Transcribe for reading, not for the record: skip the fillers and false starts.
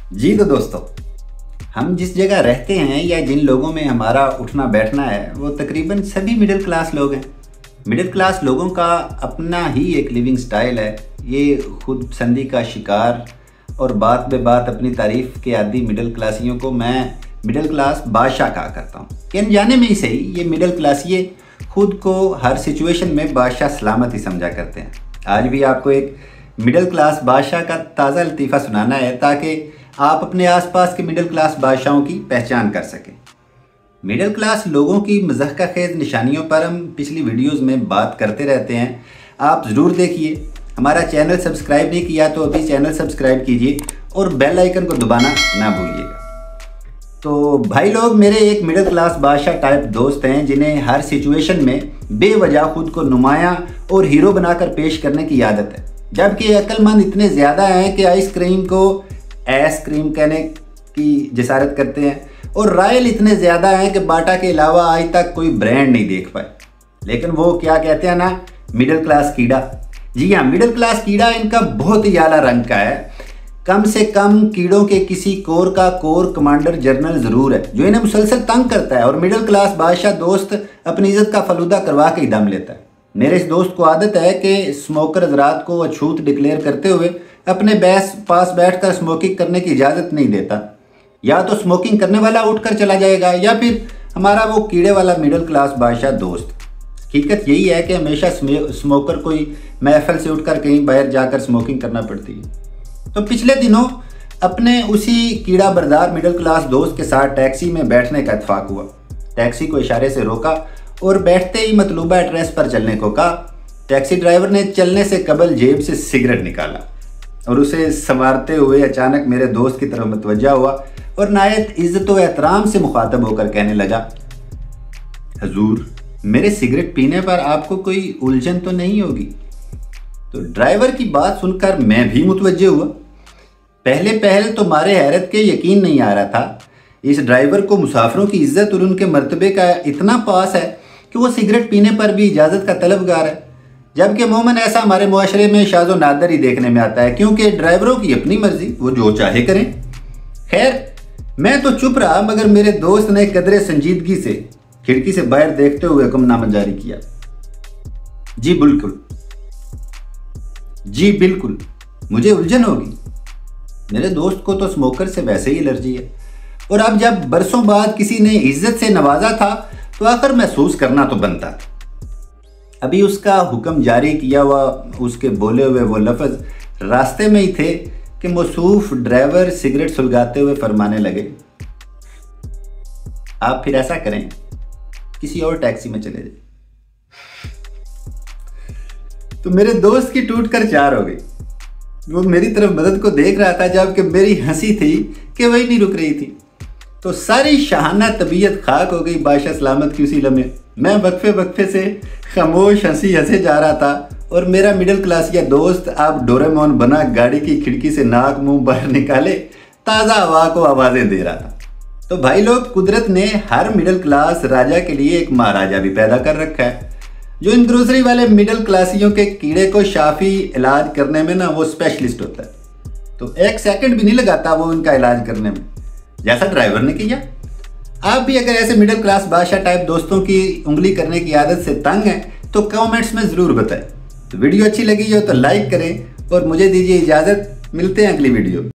जी तो दोस्तों, हम जिस जगह रहते हैं या जिन लोगों में हमारा उठना बैठना है वो तकरीबन सभी मिडिल क्लास लोग हैं। मिडिल क्लास लोगों का अपना ही एक लिविंग स्टाइल है। ये खुद पसंदी का शिकार और बात बे बात अपनी तारीफ के आदि मिडिल क्लासियों को मैं मिडिल क्लास बादशाह कहा करता हूँ। कि अनजाने में ही सही, ये मिडिल क्लासिये खुद को हर सिचुएशन में बादशाह सलामत ही समझा करते हैं। आज भी आपको एक मिडिल क्लास बादशाह का ताज़ा लतीफ़ा सुनाना है ताकि आप अपने आसपास के मिडिल क्लास बादशाहों की पहचान कर सकें। मिडिल क्लास लोगों की मज़ाक़ खेज़ निशानियों पर हम पिछली वीडियोस में बात करते रहते हैं, आप ज़रूर देखिए। हमारा चैनल सब्सक्राइब नहीं किया तो अभी चैनल सब्सक्राइब कीजिए और बेल आइकन को दबाना ना भूलिएगा। तो भाई लोग, मेरे एक मिडिल क्लास बादशाह टाइप दोस्त हैं जिन्हें हर सिचुएशन में बेवजह खुद को नुमायां और हीरो बनाकर पेश करने की आदत है। जबकि अक्लमंद इतने ज़्यादा हैं कि आइसक्रीम को आइसक्रीम कहने की जसारत करते हैं और रॉयल इतने ज़्यादा हैं कि बाटा के अलावा आज तक कोई ब्रांड नहीं देख पाए। लेकिन वो क्या कहते हैं ना, मिडिल क्लास कीड़ा। जी हाँ, मिडिल क्लास कीड़ा इनका बहुत ही आला रंग का है। कम से कम कीड़ों के किसी कोर का कोर कमांडर जनरल ज़रूर है जो इन्हें मुसलसल तंग करता है, और मिडिल क्लास बादशाह दोस्त अपनी इज्जत का फलूदा करवा के ही दम लेता है। मेरे इस दोस्त को आदत है कि स्मोकर हज़रात को अछूत डिक्लेयर करते हुए अपने पास बैठकर स्मोकिंग करने की इजाज़त नहीं देता। या तो स्मोकिंग करने वाला उठकर चला जाएगा या फिर हमारा वो कीड़े वाला मिडिल क्लास बादशाह दोस्त। हकीकत यही है कि हमेशा स्मोकर को ही महफिल से उठकर कहीं बाहर जाकर स्मोकिंग करना पड़ती है। तो पिछले दिनों अपने उसी कीड़ा बरदार मिडिल क्लास दोस्त के साथ टैक्सी में बैठने का इत्तेफाक हुआ। टैक्सी को इशारे से रोका और बैठते ही मतलूबा एड्रेस पर चलने को कहा। टैक्सी ड्राइवर ने चलने से कबल जेब से सिगरेट निकाला और उसे संवारते हुए अचानक मेरे दोस्त की तरफ मुतवज्जा हुआ और नायत इज्जत व एहतराम से मुखातब होकर कहने लगा, हजूर, मेरे सिगरेट पीने पर आपको कोई उलझन तो नहीं होगी? तो ड्राइवर की बात सुनकर मैं भी मुतवज्जे हुआ। पहले तो मारे हैरत के यकीन नहीं आ रहा था। इस ड्राइवर को मुसाफिरों की इज्जत और उनके मर्तबे का इतना पास है कि वो सिगरेट पीने पर भी इजाज़त का तलबगार है। जबकि अमूमन ऐसा हमारे मुआशरे में शाज़ो नादर ही देखने में आता है, क्योंकि ड्राइवरों की अपनी मर्जी, वो जो चाहे करें। खैर, मैं तो चुप रहा, मगर मेरे दोस्त ने कदरे संजीदगी से खिड़की से बाहर देखते हुए हुक्मनामा जारी किया। जी बिल्कुल, मुझे उलझन होगी। मेरे दोस्त को तो स्मोकर से वैसे ही एलर्जी है, और अब जब बरसों बाद किसी ने इज्जत से नवाजा था तो आखिर महसूस करना तो बनता था। अभी उसका हुक्म जारी किया हुआ उसके बोले हुए वो लफ्ज़ रास्ते में ही थे कि मौसूफ ड्राइवर सिगरेट सुलगाते हुए फरमाने लगे, आप फिर ऐसा करें, किसी और टैक्सी में चले जाए। तो मेरे दोस्त की टूट कर चार हो गई। वो मेरी तरफ मदद को देख रहा था, जबकि मेरी हंसी थी कि वही नहीं रुक रही थी। तो सारी शाहाना तबीयत खाक हो गई बादशाह सलामत की उसी लम्हे। मैं वक्फे से खामोश हंसी हंसे जा रहा था और मेरा मिडिल क्लासिया दोस्त अब डोरेमोन बना गाड़ी की खिड़की से नाक मुंह बाहर निकाले ताज़ा हवा को आवाज़ें दे रहा था। तो भाई लोग, कुदरत ने हर मिडिल क्लास राजा के लिए एक महाराजा भी पैदा कर रखा है, जो इन ग्रोसरी वाले मिडिल क्लासियों के कीड़े को शाफी इलाज करने में ना वो स्पेशलिस्ट होता है। तो एक सेकंड भी नहीं लगाता वो इनका इलाज करने में, जैसा ड्राइवर ने किया। आप भी अगर ऐसे मिडिल क्लास बादशाह टाइप दोस्तों की उंगली करने की आदत से तंग हैं तो कमेंट्स में ज़रूर बताएं। तो वीडियो अच्छी लगी हो तो लाइक करें और मुझे दीजिए इजाज़त। मिलते हैं अगली वीडियो।